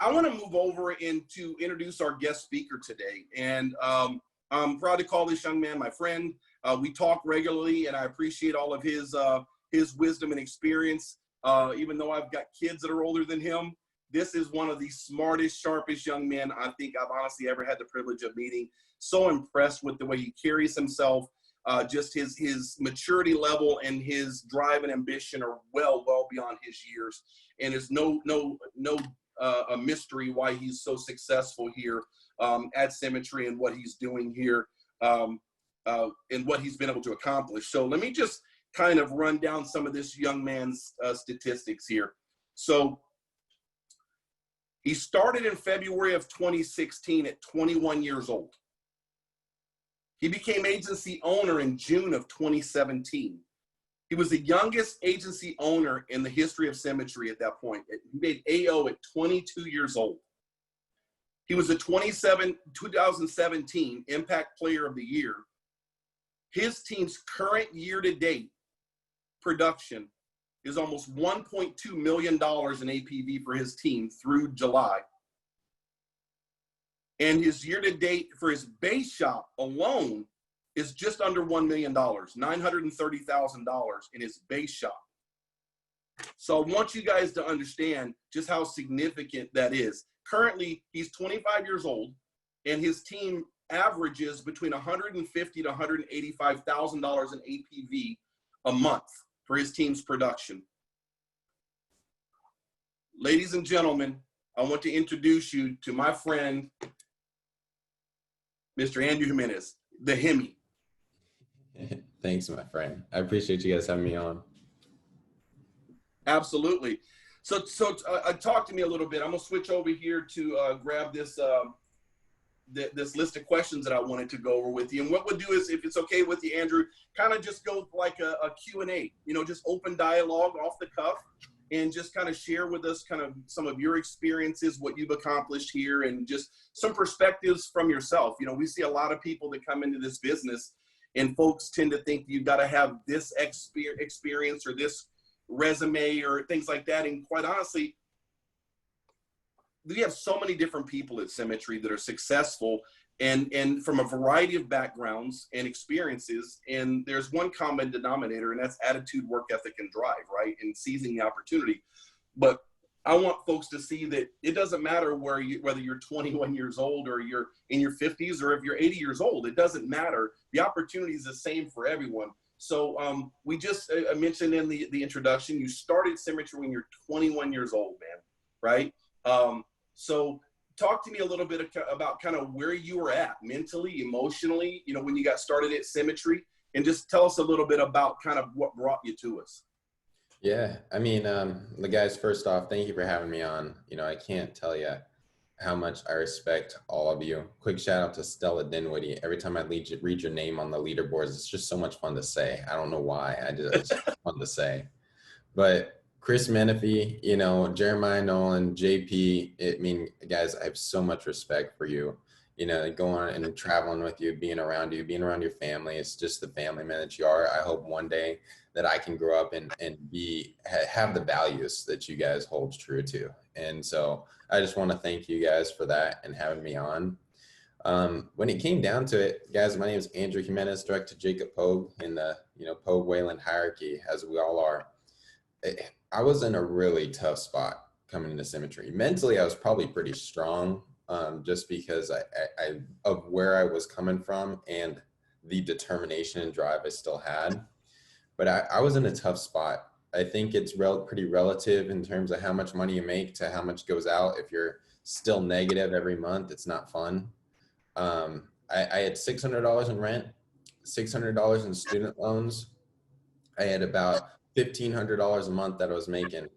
I want to move over and to introduce our guest speaker today. And I'm proud to call this young man my friend. We talk regularly, and I appreciate all of his wisdom and experience. Even though I've got kids that are older than him, this is one of the smartest, sharpest young men I think I've honestly ever had the privilege of meeting. So impressed with the way he carries himself. Just his maturity level and his drive and ambition are well beyond his years. And it's no a mystery why he's so successful here at Symmetry and what he's doing here and what he's been able to accomplish. So let me just kind of run down some of this young man's statistics here. So he started in February of 2016 at 21 years old. He became agency owner in June of 2017. He was the youngest agency owner in the history of Symmetry at that point. He made AO at 22 years old. He was the 2017 Impact Player of the Year. His team's current year-to-date production is almost $1.2 million in APV for his team through July. And his year-to-date for his base shop alone is just under $1 million, $930,000 in his base shop. So I want you guys to understand just how significant that is. Currently, he's 25 years old, and his team averages between $150,000 to $185,000 in APV a month for his team's production. Ladies and gentlemen, I want to introduce you to my friend, Mr. Andrew Jimenez, the Hemi. Thanks, my friend. I appreciate you guys having me on. Absolutely. So talk to me a little bit. I'm gonna switch over here to grab this this list of questions that I wanted to go over with you. And what we'll do is, if it's okay with you, Andrew, kind of just go like a Q&A, you know, just open dialogue off the cuff, and just kind of share with us kind of some of your experiences, what you've accomplished here, and just some perspectives from yourself. You know, we see a lot of people that come into this business, and folks tend to think you've got to have this experience or this resume or things like that. And quite honestly, we have so many different people at Symmetry that are successful and from a variety of backgrounds and experiences. And there's one common denominator, and that's attitude, work ethic, and drive, right? And seizing the opportunity. But I want folks to see that it doesn't matter whether you're 21 years old or you're in your 50s or if you're 80 years old. It doesn't matter. The opportunity is the same for everyone. So we just mentioned in the introduction, you started Symmetry when you're 21 years old, man, right? So talk to me a little bit about kind of where you were at mentally, emotionally, you know, when you got started at Symmetry, and just tell us a little bit about kind of what brought you to us. Yeah, I mean, the guys, first off, thank you for having me on. You know, I can't tell you how much I respect all of you. Quick shout out to Stella Dinwiddie. Every time I read your name on the leaderboards, it's just so much fun to say. I don't know why, it's just fun to say. But Chris Menifee, you know, Jeremiah Nolan, JP, I mean, guys, I have so much respect for you. You know, going and traveling with you, being around your family. It's just the family man that you are. I hope one day that I can grow up and have the values that you guys hold true to. And so I just want to thank you guys for that and having me on. When it came down to it, guys, my name is Andrew Jimenez, direct to Jacob Pogue in the, you know, Pogue Wayland hierarchy, as we all are. I was in a really tough spot coming into Symmetry. Mentally, I was probably pretty strong, just because I of where I was coming from and the determination and drive I still had. But I was in a tough spot. I think it's pretty relative in terms of how much money you make to how much goes out. If you're still negative every month, it's not fun. I had $600 in rent, $600 in student loans. I had about $1,500 a month that I was making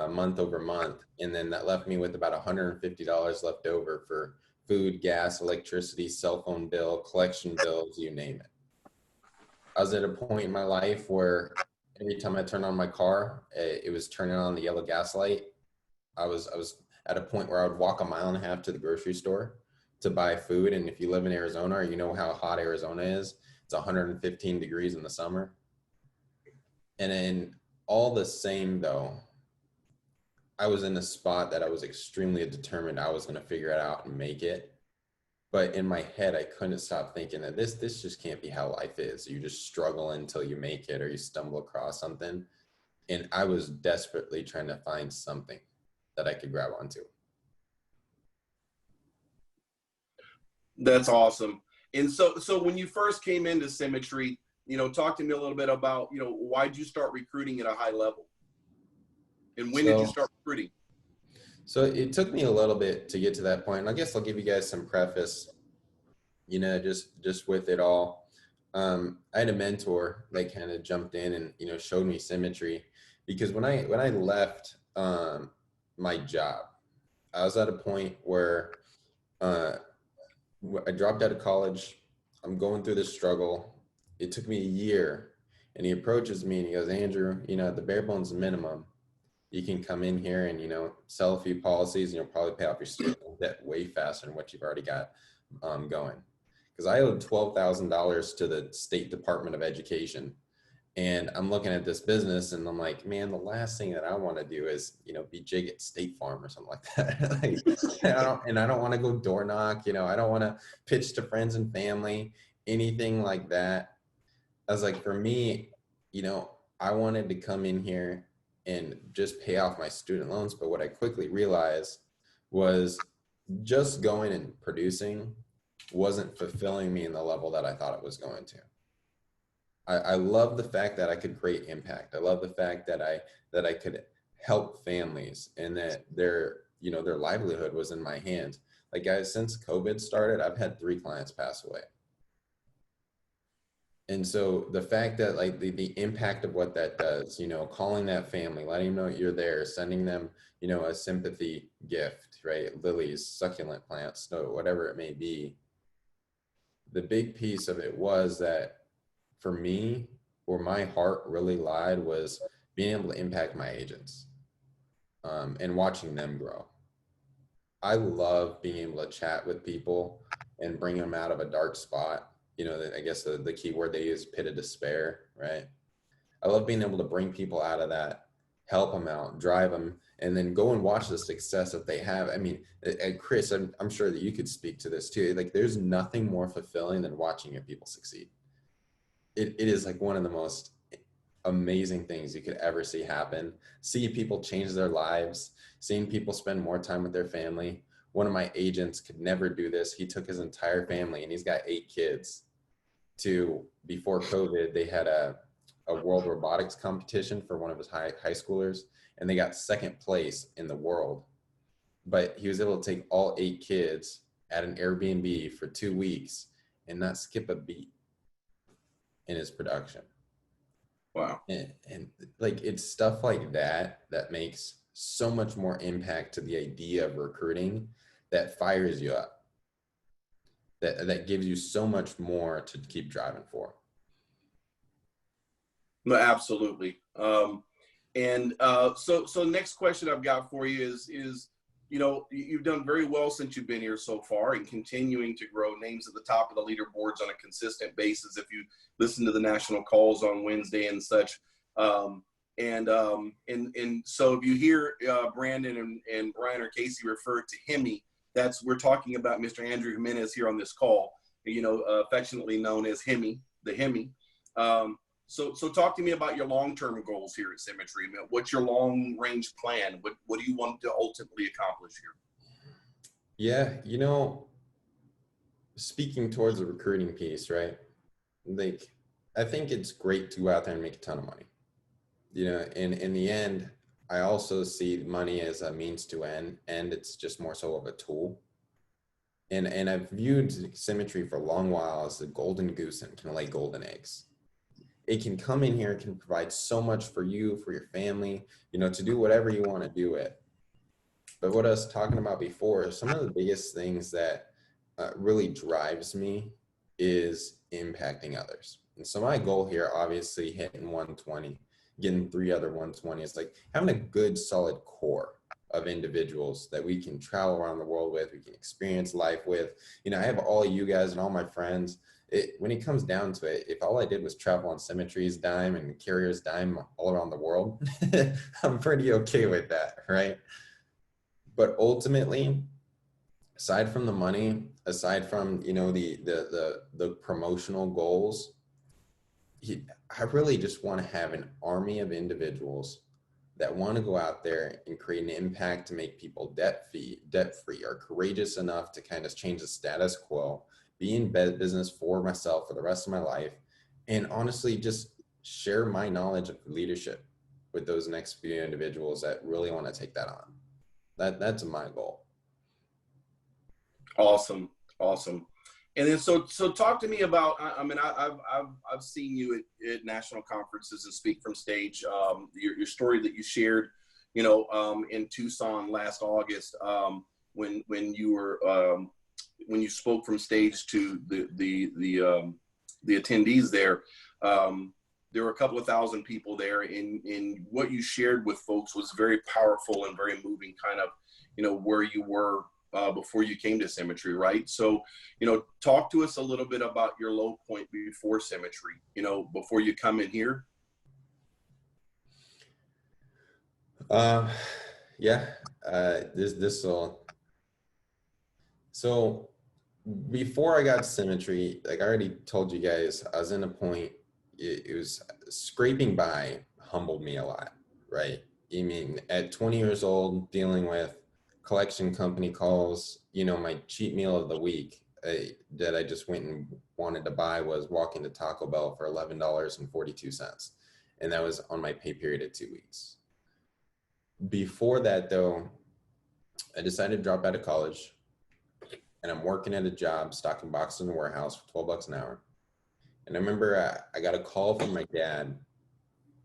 month over month. And then that left me with about $150 left over for food, gas, electricity, cell phone bill, collection bills, you name it. I was at a point in my life where every time I turned on my car, it was turning on the yellow gas light. I was at a point where I would walk 1.5 miles to the grocery store to buy food. And if you live in Arizona, or you know how hot Arizona is, it's 115 degrees in the summer. And then all the same though, I was in a spot that I was extremely determined I was going to figure it out and make it. But in my head, I couldn't stop thinking that this just can't be how life is. You just struggle until you make it or you stumble across something. And I was desperately trying to find something that I could grab onto. That's awesome. And so when you first came into Symmetry, talk to me a little bit about, why'd you start recruiting at a high level? And when did you start recruiting? So it took me a little bit to get to that point. I guess I'll give you guys some preface, just with it all. I had a mentor that kind of jumped in and, showed me Symmetry, because when I left my job, I was at a point where I dropped out of college. I'm going through this struggle. It took me a year, and he approaches me and he goes, Andrew, at the bare bones minimum, you can come in here and, sell a few policies and you'll probably pay off your student debt way faster than what you've already got going. Because I owed $12,000 to the State Department of Education. And I'm looking at this business and I'm like, man, the last thing that I want to do is, be jig at State Farm or something like that. I don't want to go door knock, I don't want to pitch to friends and family, anything like that. I was like, for me, I wanted to come in here and just pay off my student loans. But what I quickly realized was just going and producing wasn't fulfilling me in the level that I thought it was going to. I love the fact that I could create impact. I love the fact that I could help families and that their livelihood was in my hands. Like, guys, since COVID started, I've had 3 clients pass away. And so the fact that like the impact of what that does, calling that family, letting them know you're there, sending them, a sympathy gift, right? Lilies, succulent plants, whatever it may be. The big piece of it was that for me, where my heart really lied was being able to impact my agents and watching them grow. I love being able to chat with people and bring them out of a dark spot. I guess the key word they use, pit of despair, right? I love being able to bring people out of that, help them out, drive them, and then go and watch the success that they have. I mean, Chris, I'm sure that you could speak to this too. Like, there's nothing more fulfilling than watching your people succeed. It is like one of the most amazing things you could ever see happen. See people change their lives, seeing people spend more time with their family. One of my agents could never do this. He took his entire family, and he's got 8 kids, before COVID, they had a world robotics competition for one of his high schoolers, and they got 2nd place in the world. But he was able to take all 8 kids at an Airbnb for 2 weeks and not skip a beat in his production. Wow. And like, it's stuff like that makes so much more impact to the idea of recruiting, that fires you up, that gives you so much more to keep driving for. No, absolutely. So next question I've got for you is, you've done very well since you've been here so far, and continuing to grow, names at the top of the leaderboards on a consistent basis. If you listen to the national calls on Wednesday and such, so if you hear Brandon and Brian or Casey refer to Hemi, we're talking about Mr. Andrew Jimenez here on this call, affectionately known as Hemi, the Hemi. So talk to me about your long-term goals here at Symmetry. What's your long-range plan? What do you want to ultimately accomplish here? Yeah, speaking towards the recruiting piece, right? Like, I think it's great to go out there and make a ton of money. In the end, I also see money as a means to end, and it's just more so of a tool. And I've viewed Symmetry for a long while as the golden goose and can lay golden eggs. It can come in here, it can provide so much for you, for your family, to do whatever you want to do it. But what I was talking about before, some of the biggest things that really drives me is impacting others. And so my goal here, obviously hitting 120, getting 3 other 120, is like having a good solid core. of individuals that we can travel around the world with, we can experience life with. You know, I have all you guys and all my friends. When it comes down to it, if all I did was travel on Symmetry's dime and Carrier's dime all around the world, I'm pretty okay with that, right? But ultimately, aside from the money, aside from, you know, the promotional goals, I really just want to have an army of individuals that want to go out there and create an impact to make people debt free, are courageous enough to kind of change the status quo, be in business for myself for the rest of my life, and honestly just share my knowledge of leadership with those next few individuals that really want to take that on. That's my goal. Awesome. And then so talk to me about, I mean, I've seen you at national conferences and speak from stage. Your story that you shared, you know, in Tucson last August, when you were when you spoke from stage to the attendees there. There were a couple of thousand people there, and what you shared with folks was very powerful and very moving, kind of, you know, where you were before you came to Symmetry, right? So, you know, talk to us a little bit about your low point before Symmetry, you know, before you come in here. This will, so before I got Symmetry, like I already told you guys, I was in a point, it was scraping by humbled me a lot, right? I mean, at 20 years old, dealing with collection company calls, you know, my cheat meal of the week that I just went and wanted to buy was walking to Taco Bell for $11.42. And that was on my pay period of 2 weeks. Before that though, I decided to drop out of college, and I'm working at a job stocking boxes in the warehouse for 12 bucks an hour. And I remember I got a call from my dad,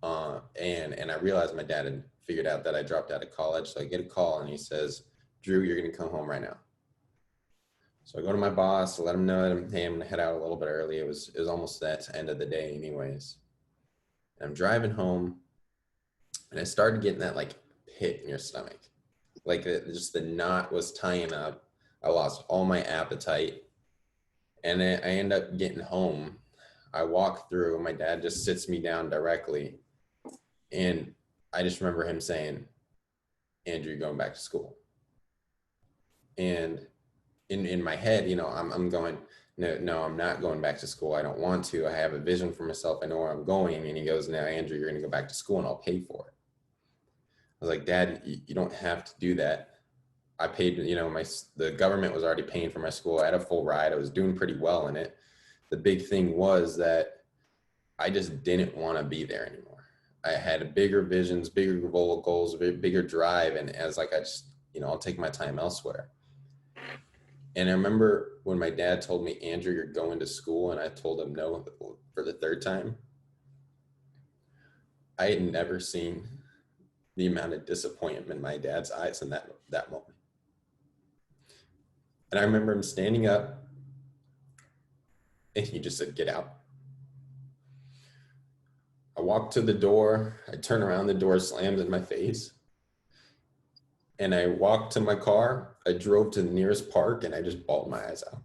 and I realized my dad had figured out that I dropped out of college. So I get a call and he says, "Drew, you're going to come home right now." So I go to my boss to let him know that hey, I'm going to head out a little bit early. It was almost that end of the day anyways. And I'm driving home, and I started getting that like pit in your stomach. Like just the knot was tying up. I lost all my appetite. And then I end up getting home. I walk through, my dad just sits me down directly. And I just remember him saying, "Andrew, you're going back to school." And in my head, you know, I'm going, no, I'm not going back to school. I don't want to. I have a vision for myself. I know where I'm going. And he goes, "Now, Andrew, you're going to go back to school and I'll pay for it." I was like, "Dad, you don't have to do that. I paid, you know, the government was already paying for my school. I had a full ride. I was doing pretty well in it." The big thing was that I just didn't want to be there anymore. I had bigger visions, bigger goals, bigger drive. And as like, I just, you know, I'll take my time elsewhere. And I remember when my dad told me, "Andrew, you're going to school," and I told him no for the third time. I had never seen the amount of disappointment in my dad's eyes in that moment. And I remember him standing up, and he just said, "Get out." I walked to the door. I turn around, the door slams in my face. And I walked to my car. I drove to the nearest park, and I just bawled my eyes out.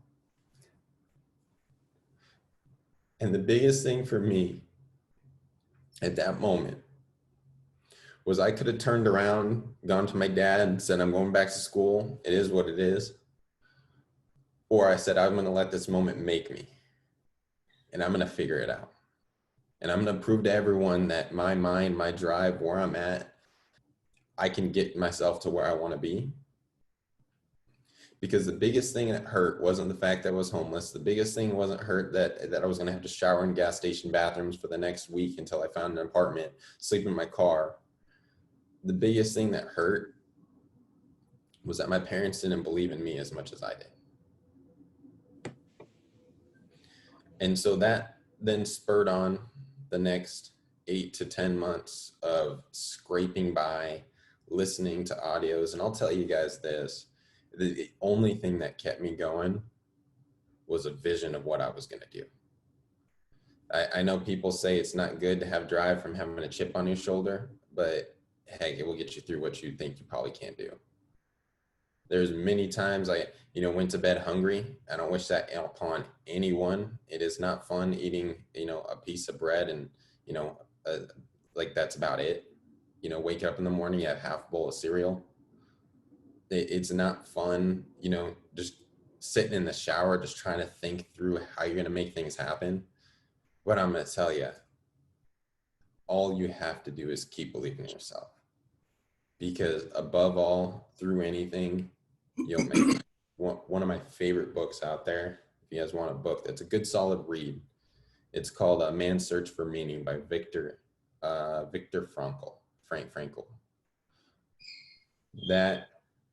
And the biggest thing for me at that moment was I could have turned around, gone to my dad and said, "I'm going back to school. It is what it is." Or I said, "I'm going to let this moment make me, and I'm going to figure it out. And I'm going to prove to everyone that my mind, my drive, where I'm at, I can get myself to where I want to be." Because the biggest thing that hurt wasn't the fact that I was homeless. The biggest thing wasn't hurt that I was going to have to shower in gas station bathrooms for the next week until I found an apartment, sleep in my car. The biggest thing that hurt was that my parents didn't believe in me as much as I did. And so that then spurred on the next 8 to 10 months of scraping by, listening to audios. And I'll tell you guys this, the only thing that kept me going was a vision of what I was going to do. I know people say it's not good to have drive from having a chip on your shoulder, but heck, it will get you through what you think you probably can't do. There's many times I, went to bed hungry. I don't wish that upon anyone. It is not fun eating, a piece of bread and, uh, like that's about it. Wake up in the morning, you have half a bowl of cereal. It's not fun, just sitting in the shower, just trying to think through how you're going to make things happen. But I'm going to tell you, all you have to do is keep believing in yourself. Because above all, through anything, you'll make it. One of my favorite books out there, if you guys want a book that's a good solid read, it's called A Man's Search for Meaning by Viktor Frankl. That,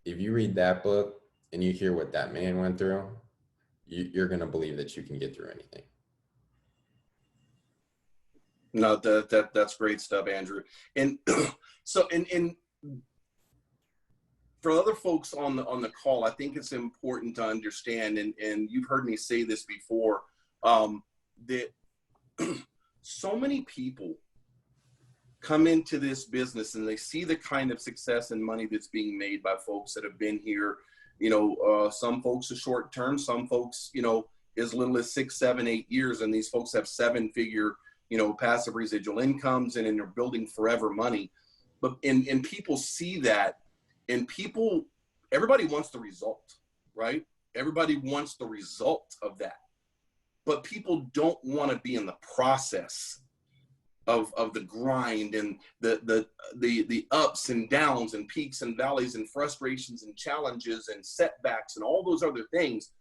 if you read that book and you hear what that man went through, you're going to believe that you can get through anything. No, that's great stuff, Andrew. And so, and for other folks on the call, I think it's important to understand, and you've heard me say this before, that so many people come into this business and they see the kind of success and money that's being made by folks that have been here. Some folks are short term, some folks, as little as 6, 7, 8 years, and these folks have 7-figure, passive residual incomes, and they're building forever money. But and people see that, and everybody wants the result, right? Everybody wants the result of that, but people don't want to be in the process of the grind and the ups and downs and peaks and valleys and frustrations and challenges and setbacks and all those other things.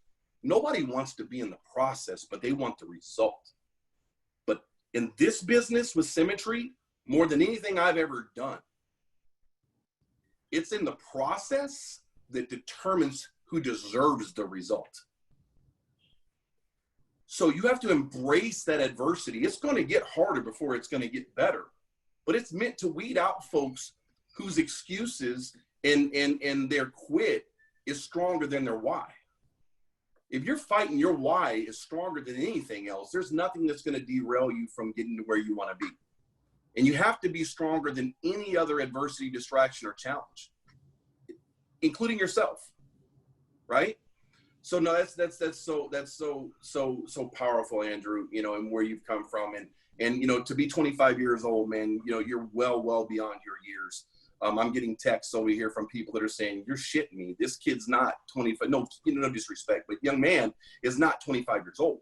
Nobody wants to be in the process, but they want the result. But in this business with Symmetry, more than anything I've ever done, it's in the process that determines who deserves the result. So you have to embrace that adversity. It's going to get harder before it's going to get better, but it's meant to weed out folks whose excuses and their quit is stronger than their why. If you're fighting, your why is stronger than anything else. There's nothing that's going to derail you from getting to where you want to be. And you have to be stronger than any other adversity, distraction, or challenge, including yourself, right? So no, that's so powerful, Andrew, and where you've come from, and to be 25 years old, man, you're well beyond your years. I'm getting texts over here from people that are saying, you're shitting me. This kid's not 25. No, no disrespect, but young man is not 25 years old,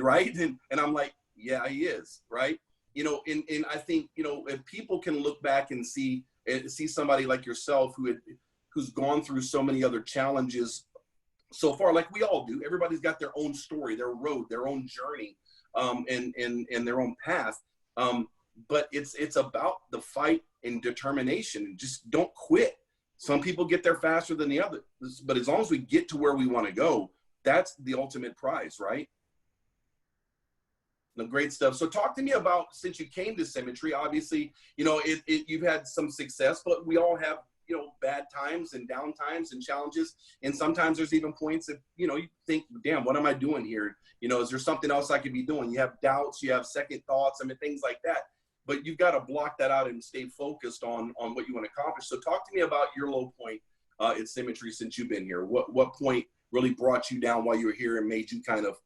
right? And I'm like, yeah, he is, right? And I think, if people can look back and see somebody like yourself who's gone through so many other challenges so far, like we all do. Everybody's got their own story, their road, their own journey, and their own path. But it's about the fight and determination. Just don't quit. Some people get there faster than the others, but as long as we get to where we want to go, that's the ultimate prize, right? No, great stuff. So talk to me about, since you came to Symmetry, obviously, you've had some success, but we all have, bad times and down times and challenges. And sometimes there's even points that, you think, damn, what am I doing here? Is there something else I could be doing? You have doubts, you have second thoughts, things like that. But you've got to block that out and stay focused on what you want to accomplish. So talk to me about your low point at Symmetry since you've been here. What point really brought you down while you were here and made you kind of,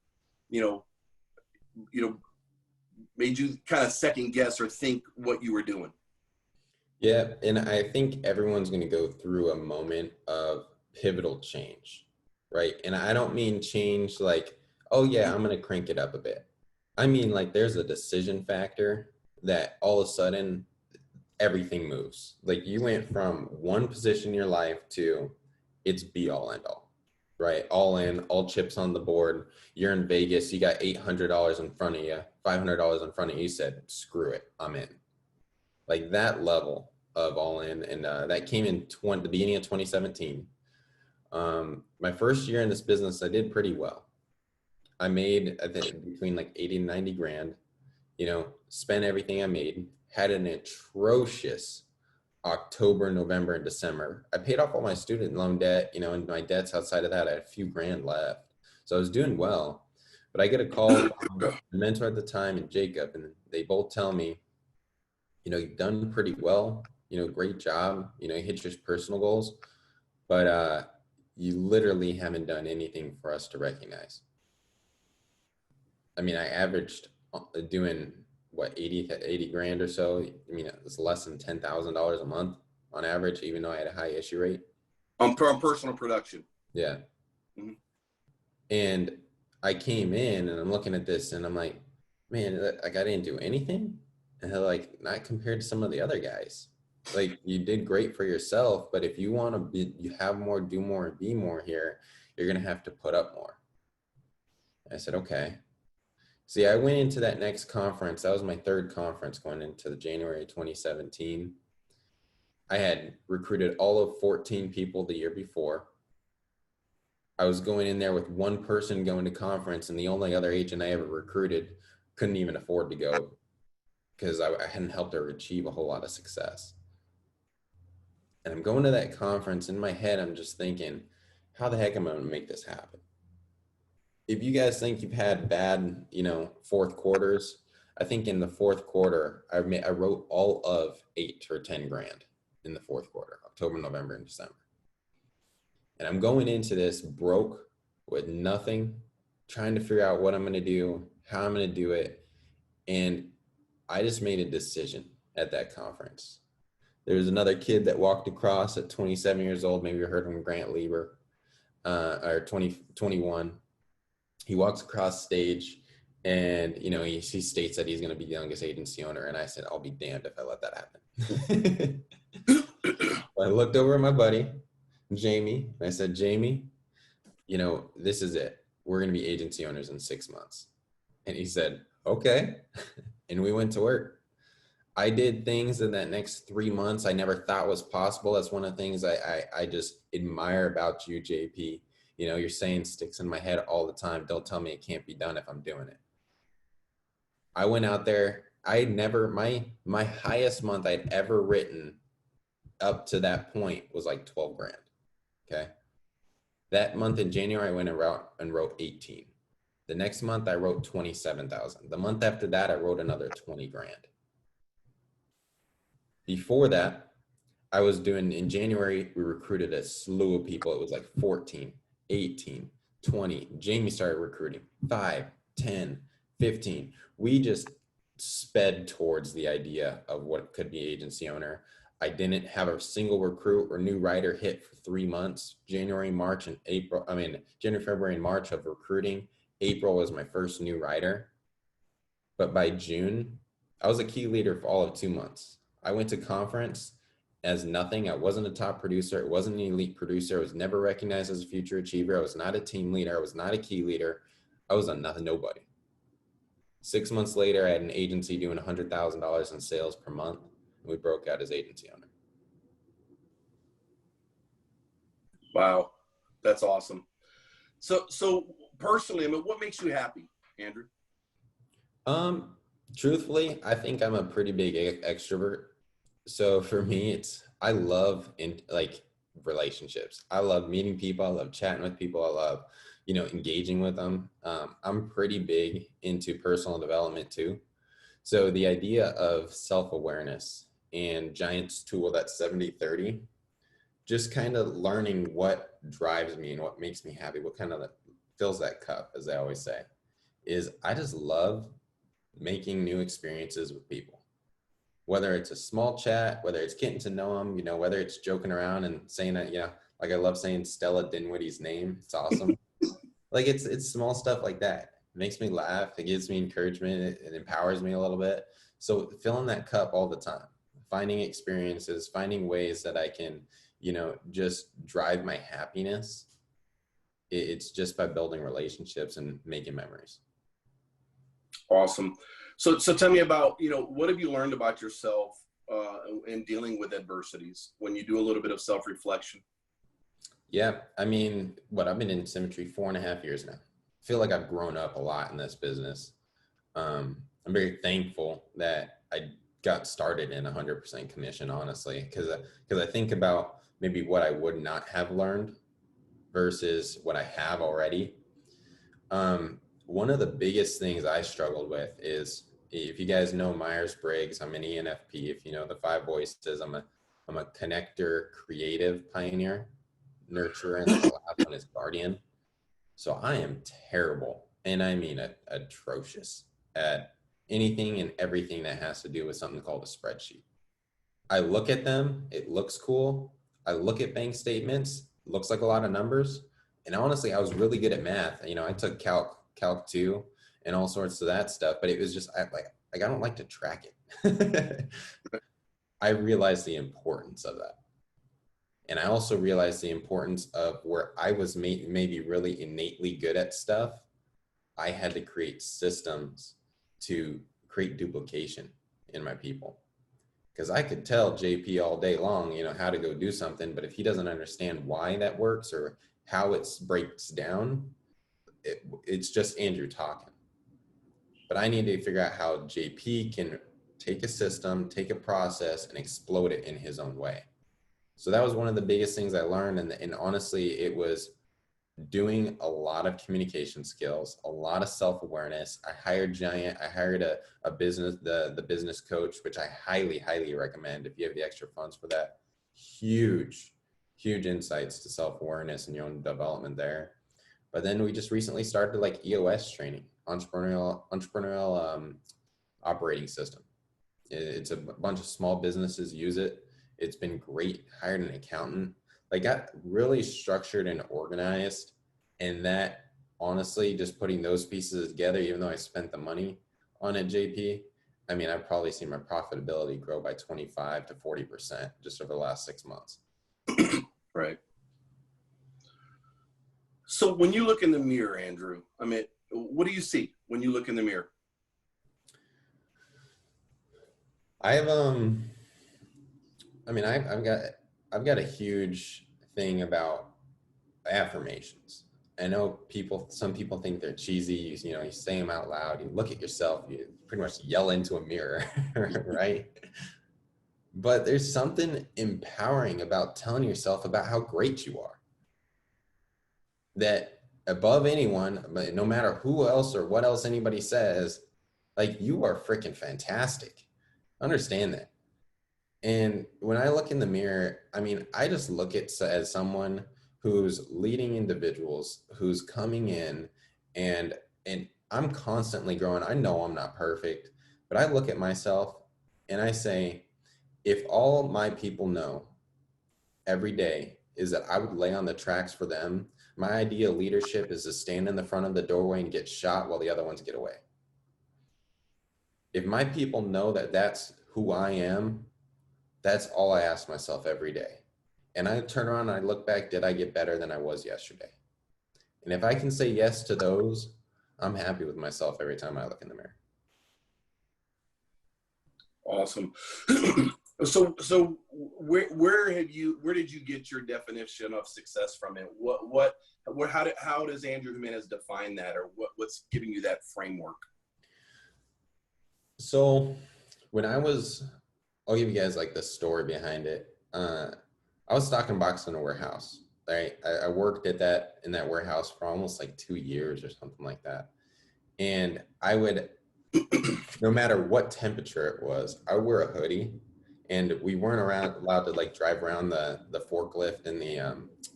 made you kind of second guess or think what you were doing? Yeah, and I think everyone's going to go through a moment of pivotal change, right? And I don't mean change like, oh yeah, I'm going to crank it up a bit. I mean, like, there's a decision factor that all of a sudden everything moves. Like, you went from one position in your life to it's be all end all, right? All in, all chips on the board. You're in Vegas, you got $800 in front of you, $500 in front of you. You said, screw it, I'm in. Like, that level of all in. And that came in the beginning of 2017. My first year in this business, I did pretty well. I made, I think, between like 80 and 90 grand, spent everything I made, had an atrocious October, November, and December. I paid off all my student loan debt, and my debts outside of that, I had a few grand left. So I was doing well, but I get a call from the mentor at the time and Jacob, and they both tell me, you've done pretty well, great job, you hit your personal goals, but you literally haven't done anything for us to recognize. I mean, I averaged doing what, 80 grand or so. I mean, it's less than $10,000 a month on average, even though I had a high issue rate. On personal production. Yeah. Mm-hmm. And I came in and I'm looking at this and I'm like, man, like I didn't do anything. And they're like, not compared to some of the other guys. Like, you did great for yourself, but if you want to you have more, do more, and be more here, you're going to have to put up more. I said, okay. See, I went into that next conference. That was my third conference going into the January 2017. I had recruited all of 14 people the year before. I was going in there with one person going to conference, and the only other agent I ever recruited couldn't even afford to go because I hadn't helped her achieve a whole lot of success. And I'm going to that conference. In my head, I'm just thinking, how the heck am I going to make this happen? If you guys think you've had bad, fourth quarters, I think in the fourth quarter, I wrote all of 8 or 10 grand in the fourth quarter, October, November, and December. And I'm going into this broke with nothing, trying to figure out what I'm going to do, how I'm going to do it. And I just made a decision at that conference. There was another kid that walked across at 27 years old. Maybe you heard of him, Grant Lieber, or 21. He walks across stage and, he states that he's going to be the youngest agency owner. And I said, I'll be damned if I let that happen. I looked over at my buddy, Jamie, and I said, Jamie, this is it. We're going to be agency owners in 6 months. And he said, okay. And we went to work. I did things in that next 3 months I never thought was possible. That's one of the things I just admire about you, JP. You're saying sticks in my head all the time. Don't tell me it can't be done if I'm doing it. I went out there. My highest month I'd ever written up to that point was like 12 grand. Okay. That month in January, I went and wrote 18. The next month I wrote 27,000. The month after that, I wrote another 20 grand. Before that, I was doing, in January, we recruited a slew of people. It was like 14, 18, 20. Jamie started recruiting 5, 10, 15. We just sped towards the idea of what could be agency owner. I didn't have a single recruit or new writer hit for 3 months, January, February, and March of recruiting. April was my first new writer. But by June, I was a key leader for all of 2 months. I went to conference as nothing. I wasn't a top producer. I wasn't an elite producer. I was never recognized as a future achiever. I was not a team leader. I was not a key leader. I was a nobody. 6 months later, I had an agency doing $100,000 in sales per month. And we broke out as agency owner. Wow. That's awesome. So personally, what makes you happy, Andrew? Truthfully, I think I'm a pretty big extrovert. So for me, I love relationships. I love meeting people. I love chatting with people. I love, engaging with them. I'm pretty big into personal development too. So the idea of self-awareness and Giant's tool, that 70-30, just kind of learning what drives me and what makes me happy, what kind of fills that cup, as I always say, is I just love making new experiences with people. Whether it's a small chat, whether it's getting to know them, whether it's joking around and saying that, like I love saying Stella Dinwiddie's name. It's awesome. Like it's small stuff like that. It makes me laugh. It gives me encouragement. It empowers me a little bit. So filling that cup all the time, finding experiences, finding ways that I can, just drive my happiness. It's just by building relationships and making memories. Awesome. So tell me about, what have you learned about yourself in dealing with adversities when you do a little bit of self-reflection? Yeah. I've been in Symmetry 4.5 years now. I feel like I've grown up a lot in this business. I'm very thankful that I got started in 100% commission, honestly, because I think about maybe what I would not have learned versus what I have already. One of the biggest things I struggled with is, if you guys know Myers-Briggs, I'm an ENFP. If you know the 5 voices, I'm a I'm a connector, creative pioneer, nurturer, and like the last one is guardian. So I am terrible, and I mean atrocious at anything and everything that has to do with something called a spreadsheet. I look at them, it looks cool. I look at bank statements, looks like a lot of numbers. And honestly, I was really good at math. You know, I took calc 2 and all sorts of that stuff, but it was just I don't like to track it. I realized the importance of that. And I also realized the importance of where I was maybe really innately good at stuff. I had to create systems to create duplication in my people. Because I could tell JP all day long, you know, how to go do something, but if he doesn't understand why that works or how it breaks down, it's just Andrew talking. But I need to figure out how JP can take a system, take a process, and explode it in his own way. So that was one of the biggest things I learned. And honestly, it was doing a lot of communication skills, a lot of self-awareness. I hired a business, the business coach, which I highly recommend if you have the extra funds for that. Huge insights to self-awareness and your own development there. But then we just recently started like EOS training, entrepreneurial operating system. It's a bunch of small businesses use it. It's been great. Hired an accountant. Like, got really structured and organized, and that honestly, just putting those pieces together, even though I spent the money on it, JP, I mean, I've probably seen my profitability grow by 25 to 40% just over the last 6 months. Right. So when you look in the mirror, Andrew, I mean, what do you see when you look in the mirror? I've got a huge thing about affirmations. I know some people think they're cheesy. You know, you say them out loud, you look at yourself, you pretty much yell into a mirror, right? But there's something empowering about telling yourself about how great you are. That above anyone, but no matter who else or what else anybody says, like, you are freaking fantastic. Understand that. And when I look in the mirror, I mean, I just look at as someone who's leading individuals, who's coming in, and I'm constantly growing. I know I'm not perfect, but I look at myself and I say, if all my people know every day is that I would lay on the tracks for them, my idea of leadership is to stand in the front of the doorway and get shot while the other ones get away. If my people know that that's who I am, that's all I ask myself every day. And I turn around and I look back, did I get better than I was yesterday? And if I can say yes to those, I'm happy with myself every time I look in the mirror. Awesome. So where did you get your definition of success from it? How does Andrew Jimenez define that, or what's giving you that framework? So I'll give you guys like the story behind it. I was stocking boxes in a warehouse. Right? I worked in that warehouse for almost like 2 years or something like that. And I would, no matter what temperature it was, I would wear a hoodie, and we weren't allowed to like drive around the forklift and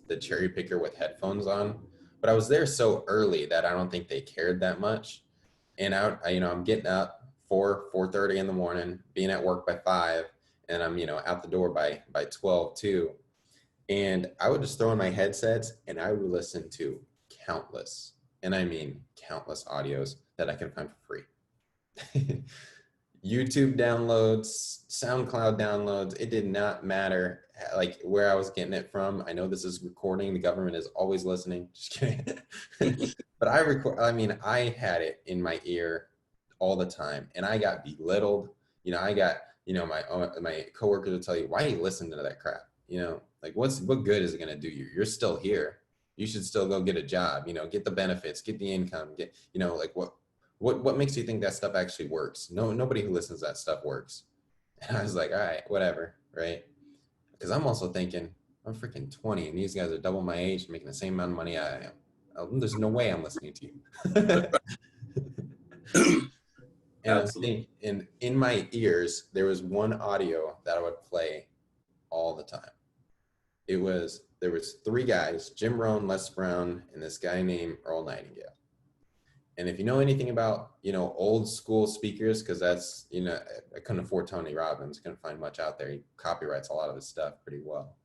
the cherry picker with headphones on. But I was there so early that I don't think they cared that much. And I'm getting up 4:30 in the morning, being at work by 5, and I'm, out the door by 12 too. And I would just throw in my headsets and I would listen to countless, and I mean countless audios that I can find for free. YouTube downloads, SoundCloud downloads, it did not matter like where I was getting it from. I know this is recording. The government is always listening. Just kidding. But I had it in my ear all the time, and I got belittled. My coworkers will tell you, why are you listening to that crap? Like what good is it going to do you? You're still here. You should still go get a job, get the benefits, get the income, like what makes you think that stuff actually works? Nobody who listens to that stuff works. And I was like, all right, whatever. Right. Because I'm also thinking, I'm freaking 20 and these guys are double my age, making the same amount of money I am. There's no way I'm listening to you. And I'm thinking, in my ears, there was one audio that I would play all the time. There was three guys, Jim Rohn, Les Brown, and this guy named Earl Nightingale. And if you know anything about, old school speakers, because that's, I couldn't afford Tony Robbins, couldn't find much out there. He copyrights a lot of his stuff pretty well.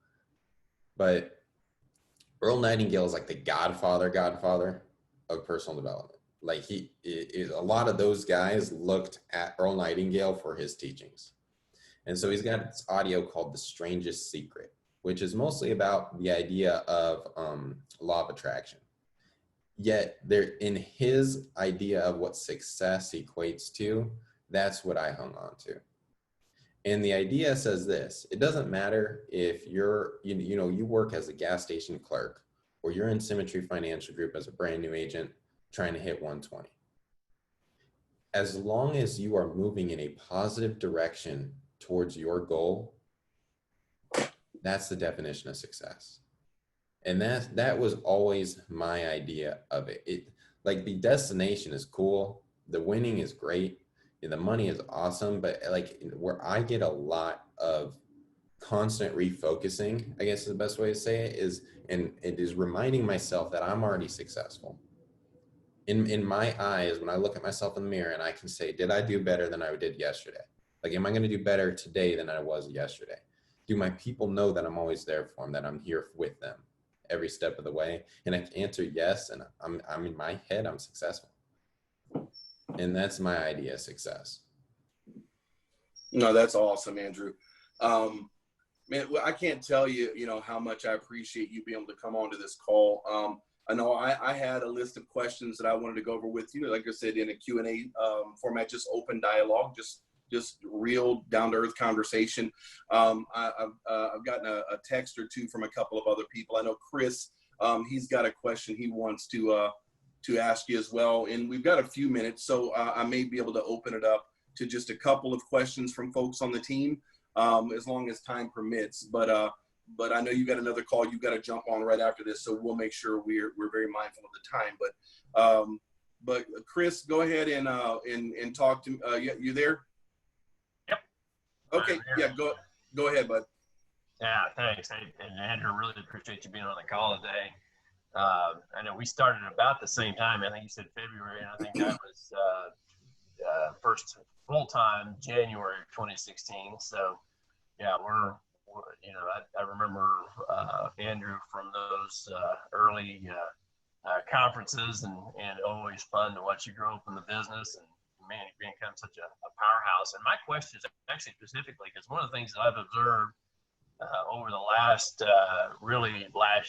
But Earl Nightingale is like the godfather of personal development. Like a lot of those guys looked at Earl Nightingale for his teachings. And so he's got this audio called The Strangest Secret, which is mostly about the idea of law of attraction. Yet there, in his idea of what success equates to, that's what I hung on to. And the idea says this: it doesn't matter if you work as a gas station clerk, or you're in Symmetry Financial Group as a brand new agent trying to hit 120. As long as you are moving in a positive direction towards your goal, that's the definition of success. And that was always my idea of it. Like, the destination is cool, the winning is great, the money is awesome, but like where I get a lot of constant refocusing, I guess is the best way to say it, is reminding myself that I'm already successful. In my eyes, when I look at myself in the mirror and I can say, did I do better than I did yesterday? Like, am I going to do better today than I was yesterday? Do my people know that I'm always there for them, that I'm here with them every step of the way? And I can answer yes, and I'm in my head, I'm successful. And that's my idea of success. No, that's awesome, Andrew. Man, I can't tell you, how much I appreciate you being able to come on to this call. I know I had a list of questions that I wanted to go over with you. Like I said, in a Q&A format, just open dialogue, just real down-to-earth conversation. I've gotten a text or two from a couple of other people. I know Chris, he's got a question he wants to ask you as well. And we've got a few minutes, so I may be able to open it up to just a couple of questions from folks on the team, as long as time permits. But I know you got another call you got to jump on right after this, so we'll make sure we're very mindful of the time. But Chris, go ahead and talk to you there. Yep. Okay. Yeah. Go ahead, bud. Yeah. Thanks. Hey, and Andrew, really appreciate you being on the call today. I know we started about the same time. I think you said February, and I think that was first full-time January 2016. So yeah, I remember Andrew from those early conferences, and always fun to watch you grow up in the business, and man, you become such a powerhouse. And my question is actually specifically, because one of the things that I've observed over the last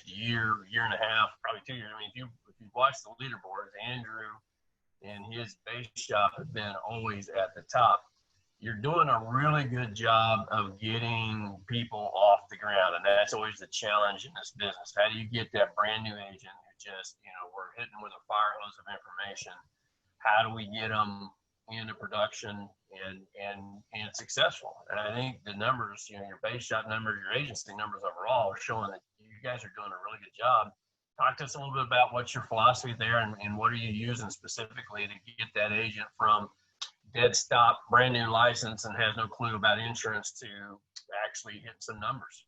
year and a half, probably 2 years. I mean, if you watch the leaderboards, Andrew and his base shop have been always at the top. You're doing a really good job of getting people off the ground, and that's always the challenge in this business. How do you get that brand new agent who just, we're hitting with a fire hose of information? How do we get them into production and successful? And I think the numbers, your base shop numbers, your agency numbers overall are showing that you guys are doing a really good job. Talk to us a little bit about what's your philosophy there, and what are you using specifically to get that agent from dead stop, brand new license, and has no clue about insurance to actually hit some numbers?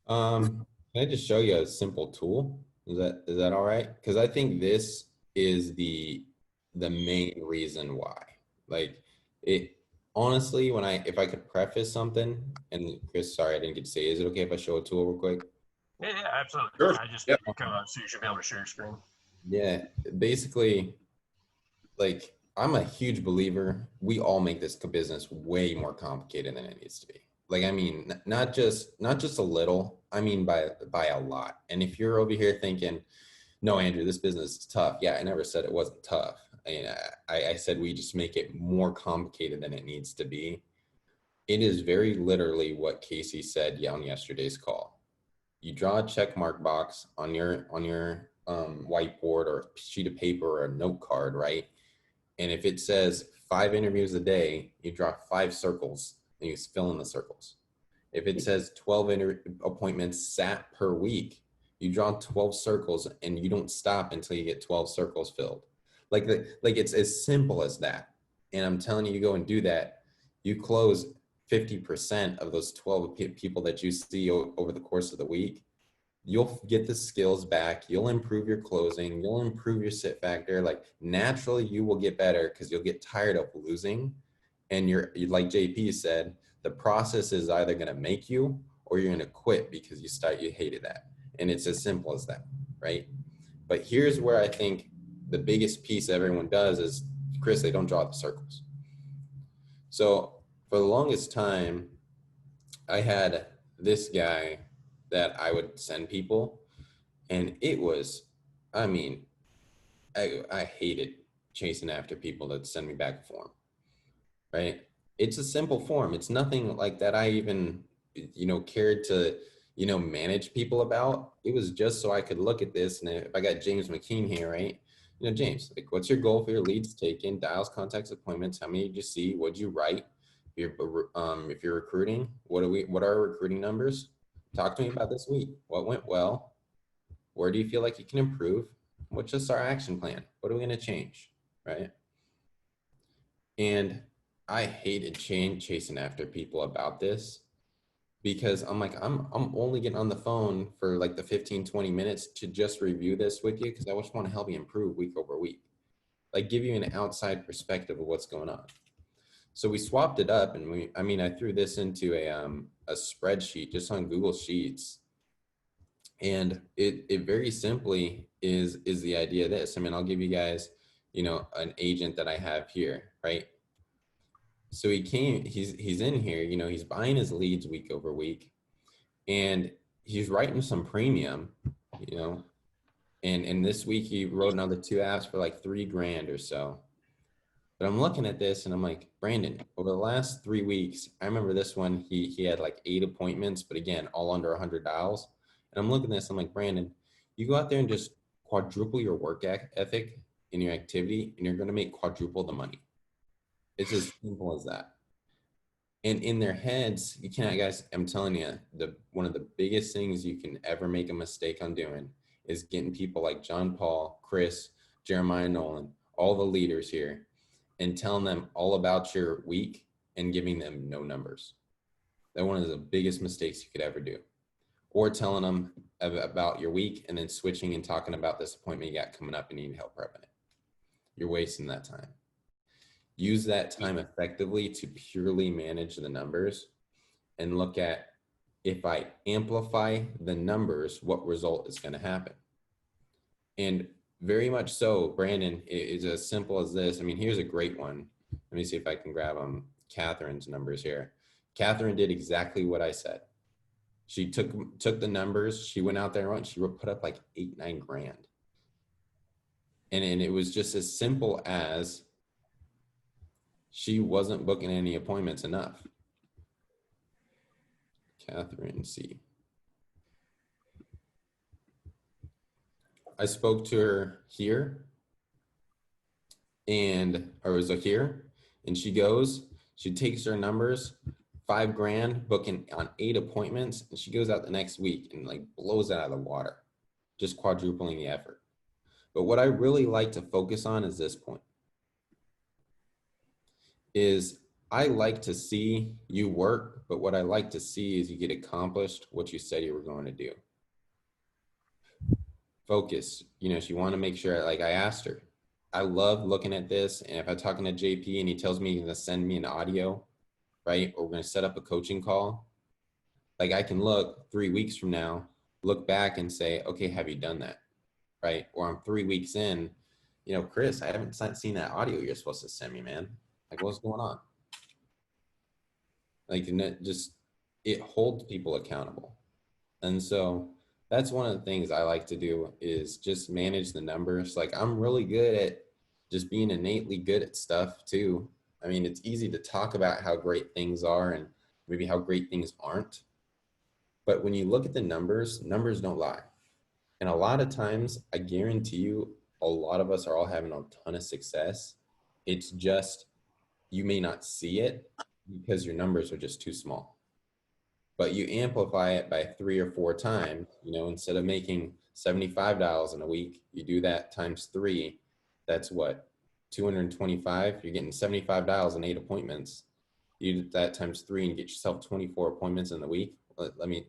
Can I just show you a simple tool? Is that all right? Because I think this is the main reason why. Like, it honestly, if I could preface something, and Chris, sorry I didn't get to say, is it okay if I show a tool real quick? Yeah, absolutely. Sure. I just Yep. come up, so you should be able to share your screen. Yeah, basically, like, I'm a huge believer. We all make this business way more complicated than it needs to be. Like, I mean, not just a little, I mean, by a lot. And if you're over here thinking, no, Andrew, this business is tough. Yeah, I never said it wasn't tough. I said we just make it more complicated than it needs to be. It is very literally what Casey said on yesterday's call. You draw a check mark box on your whiteboard or sheet of paper or a note card, right? And if it says 5 interviews a day, you draw 5 circles and you fill in the circles. If it says 12 appointments sat per week, you draw 12 circles and you don't stop until you get 12 circles filled. Like it's as simple as that. And I'm telling you, you go and do that, you close 50% of those 12 people that you see over the course of the week, you'll get the skills back. You'll improve your closing. You'll improve your sit factor. Like naturally you will get better because you'll get tired of losing. And you're like JP said, the process is either going to make you or you're going to quit because you hated that. And it's as simple as that, right? But here's where I think the biggest piece everyone does is, Chris, they don't draw the circles. So for the longest time, I had this guy that I would send people, and it was, I mean, I hated chasing after people that send me back a form, right? It's a simple form. It's nothing like that I even, cared to, manage people about. It was just so I could look at this. And if I got James McKean here, right? James, like, what's your goal for your leads taken, dials, contacts, appointments? How many did you see? What'd you write? If you're recruiting, what are our recruiting numbers? Talk to me about this week. What went well? Where do you feel like you can improve? What's just our action plan? What are we going to change? Right. And I hated chasing after people about this because I'm like, I'm only getting on the phone for like the 15, 20 minutes to just review this with you because I just want to help you improve week over week. Like give you an outside perspective of what's going on. So we swapped it up and I threw this into a spreadsheet just on Google Sheets. And it very simply is the idea of this. I'll give you guys, an agent that I have here, right? So he's in here, he's buying his leads week over week and he's writing some premium, and this week he wrote another 2 apps for like $3,000 or so. But I'm looking at this and I'm like, Brandon, over the last 3 weeks, I remember this one, he had like 8 appointments, but again, all under 100 dials. And I'm looking at this, I'm like, Brandon, you go out there and just quadruple your work ethic in your activity and you're going to make quadruple the money. It's as simple as that. And in their heads, you can't, guys, I'm telling you, one of the biggest things you can ever make a mistake on doing is getting people like John Paul, Chris, Jeremiah Nolan, all the leaders here, and telling them all about your week and giving them no numbers. That's one of the biggest mistakes you could ever do. Or telling them about your week and then switching and talking about this appointment you got coming up and you need help prepping it. You're wasting that time. Use that time effectively to purely manage the numbers and look at, if I amplify the numbers, what result is going to happen. And very much so, Brandon, is as simple as this. Here's a great one. Let me see if I can grab Catherine's numbers here. Catherine did exactly what I said. She took the numbers, she went out there and she put up like $8-9 grand. And it was just as simple as she wasn't booking any appointments enough. Catherine C. I spoke to her here and she takes her numbers, $5 grand, booking on 8 appointments, and she goes out the next week and like blows it out of the water, just quadrupling the effort. But what I really like to focus on is this point. I like to see you work, but what I like to see is you get accomplished what you said you were going to do. Focus, she want to make sure, like I asked her, I love looking at this. And if I'm talking to JP and he tells me he's going to send me an audio, right? Or we're going to set up a coaching call. Like I can look 3 weeks from now, look back and say, okay, have you done that? Right? Or I'm 3 weeks in, Chris, I haven't seen that audio you're supposed to send me, man. Like what's going on? Like, and it holds people accountable. And so that's one of the things I like to do is just manage the numbers. Like I'm really good at just being innately good at stuff too. It's easy to talk about how great things are and maybe how great things aren't. But when you look at the numbers don't lie. And a lot of times, I guarantee you, a lot of us are all having a ton of success. It's just, you may not see it because your numbers are just too small. But you amplify it by 3 or 4 times, instead of making $75 in a week, you do that times 3. That's what, 225? You're getting $75 in 8 appointments. You do that times 3 and get yourself 24 appointments in the week. Let me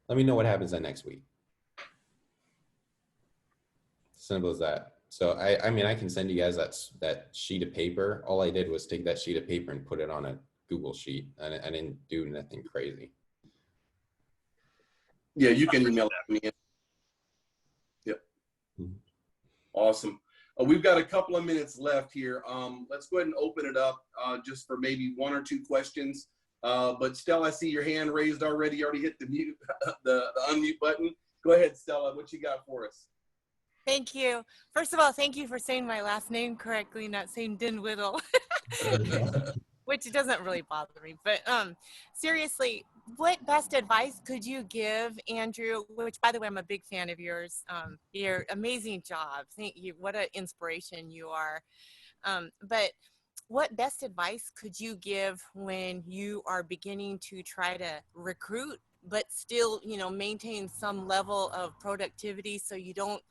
know what happens that next week. Simple as that. So I mean, I can send you guys that sheet of paper. All I did was take that sheet of paper and put it on a Google sheet. I didn't do nothing crazy. Yeah, you can email me. Yep. Mm-hmm. Awesome. We've got a couple of minutes left here. Let's go ahead and open it up just for maybe 1 or 2 questions. But Stella, I see your hand raised already. You already hit the mute, the unmute button. Go ahead, Stella. What you got for us? Thank you. First of all, thank you for saying my last name correctly, not saying Dinwiddle, which doesn't really bother me. But seriously, what best advice could you give Andrew, which by the way, I'm a big fan of yours. Your amazing job. Thank you. What an inspiration you are. But what best advice could you give when you are beginning to try to recruit, but still, maintain some level of productivity so you don't,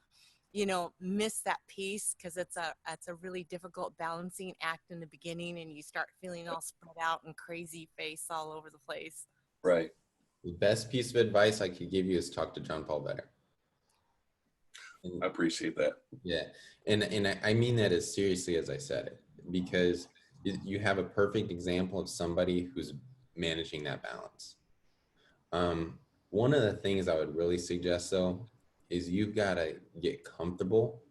miss that piece, because it's a really difficult balancing act in the beginning, and you start feeling all spread out and crazy face all over the place. Right. The best piece of advice I could give you is talk to John Paul Better. I appreciate that. Yeah. And I mean that as seriously as I said it, because you have a perfect example of somebody who's managing that balance. One of the things I would really suggest though is you've got to get comfortable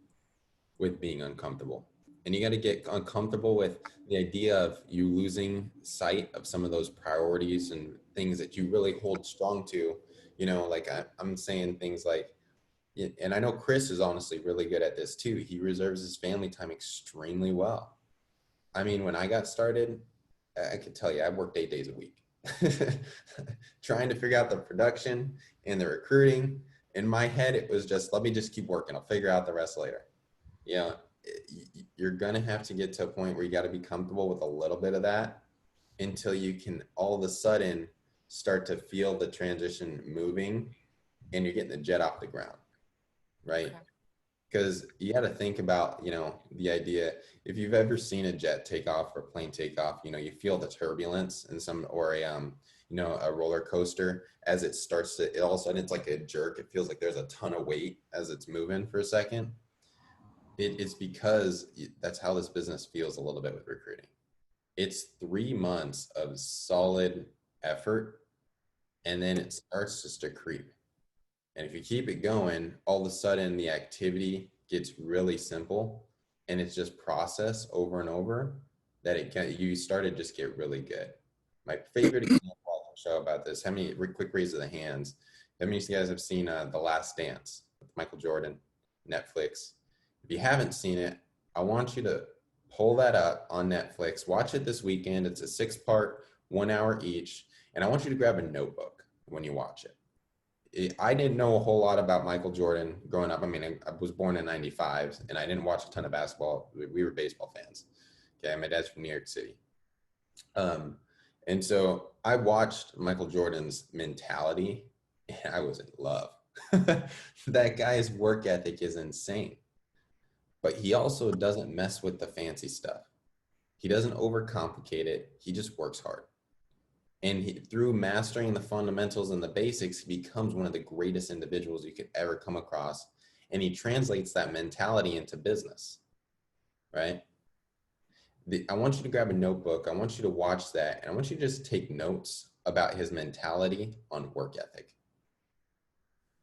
with being uncomfortable. And you got to get uncomfortable with the idea of you losing sight of some of those priorities and things that you really hold strong to. Like I'm saying things like, and I know Chris is honestly really good at this too. He reserves his family time extremely well. I mean, when I got started, I could tell you I worked 8 days a week trying to figure out the production and the recruiting. In my head, it was just, let me just keep working. I'll figure out the rest later. You're going to have to get to a point where you got to be comfortable with a little bit of that until you can all of a sudden start to feel the transition moving and you're getting the jet off the ground, right? Because you got to think about, the idea, if you've ever seen a jet take off or plane take off, you feel the turbulence in a roller coaster as it starts to, all of a sudden it's like a jerk. It feels like there's a ton of weight as it's moving for a second. It's because that's how this business feels a little bit with recruiting. It's 3 months of solid effort, and then it starts just to creep. And if you keep it going, all of a sudden the activity gets really simple, and it's just process over and over that you start to just get really good. My favorite example I can show about this, how many quick raise of the hands, how many of you guys have seen The Last Dance with Michael Jordan, Netflix? If you haven't seen it, I want you to pull that up on Netflix. Watch it this weekend. It's a 6-part, 1 hour each. And I want you to grab a notebook when you watch it. I didn't know a whole lot about Michael Jordan growing up. I mean, I was born in 95 and I didn't watch a ton of basketball. We were baseball fans. Okay. My dad's from New York City. And so I watched Michael Jordan's mentality and I was in love. That guy's work ethic is insane. But he also doesn't mess with the fancy stuff. He doesn't overcomplicate it. He just works hard. And through mastering the fundamentals and the basics, he becomes one of the greatest individuals you could ever come across. And he translates that mentality into business, right? I want you to grab a notebook. I want you to watch that. And I want you to just take notes about his mentality on work ethic.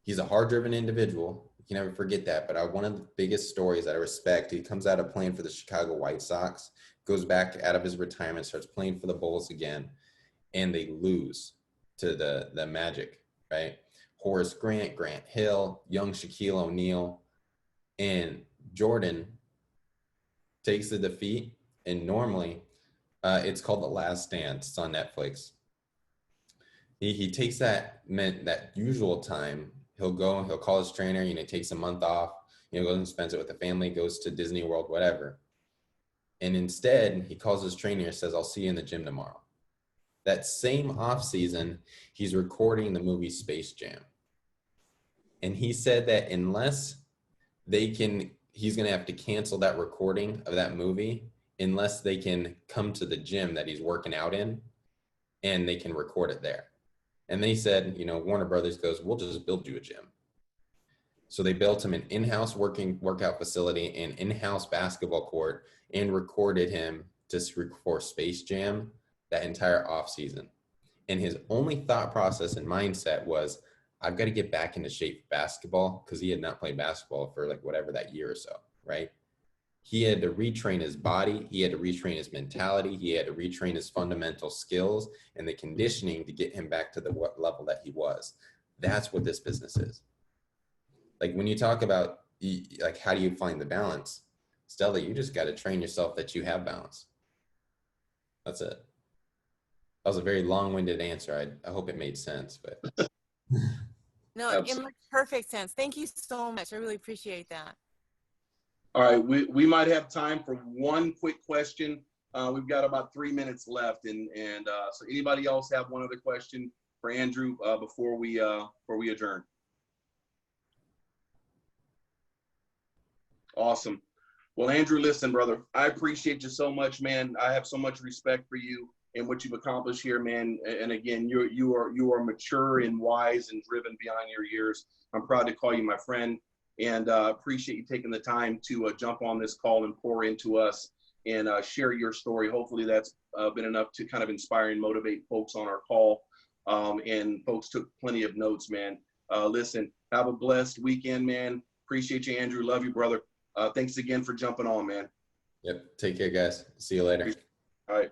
He's a hard-driven individual. You can never forget that. But one of the biggest stories that I respect, he comes out of playing for the Chicago White Sox, goes back out of his retirement, starts playing for the Bulls again, and they lose to the Magic, right? Horace Grant, Grant Hill, young Shaquille O'Neal, and Jordan takes the defeat. And normally, it's called The Last Dance. It's on Netflix. He takes that usual time. He'll call his trainer, takes a month off, goes and spends it with the family, goes to Disney World, whatever. And instead, he calls his trainer and says, I'll see you in the gym tomorrow. That same off season, he's recording the movie Space Jam. And he said that unless he's going to have to cancel that recording of that movie unless they can come to the gym that he's working out in and they can record it there. And they said, you know, Warner Brothers goes, we'll just build you a gym. So they built him an in-house workout facility and in-house basketball court and recorded him for Space Jam that entire off season. And his only thought process and mindset was, I've got to get back into shape for basketball, because he had not played basketball for like whatever that year or so, right? He had to retrain his body. He had to retrain his mentality. He had to retrain his fundamental skills and the conditioning to get him back to the level that he was. That's what this business is. Like when you talk about like, how do you find the balance? Stella, you just got to train yourself that you have balance. That's it. That was a very long-winded answer. I hope it made sense, but. No, it makes perfect sense. Thank you so much. I really appreciate that. All right, we might have time for one quick question. We've got about 3 minutes left, and so anybody else have one other question for Andrew before we adjourn? Awesome. Well, Andrew, listen, brother, I appreciate you so much, man. I have so much respect for you and what you've accomplished here, man. And again, you are mature and wise and driven beyond your years. I'm proud to call you my friend, and appreciate you taking the time to jump on this call and pour into us and share your story. Hopefully that's been enough to kind of inspire and motivate folks on our call. And folks took plenty of notes, man. Listen, have a blessed weekend, man. Appreciate you, Andrew. Love you, brother. Thanks again for jumping on, man. Yep. Take care, guys. See you later. All right.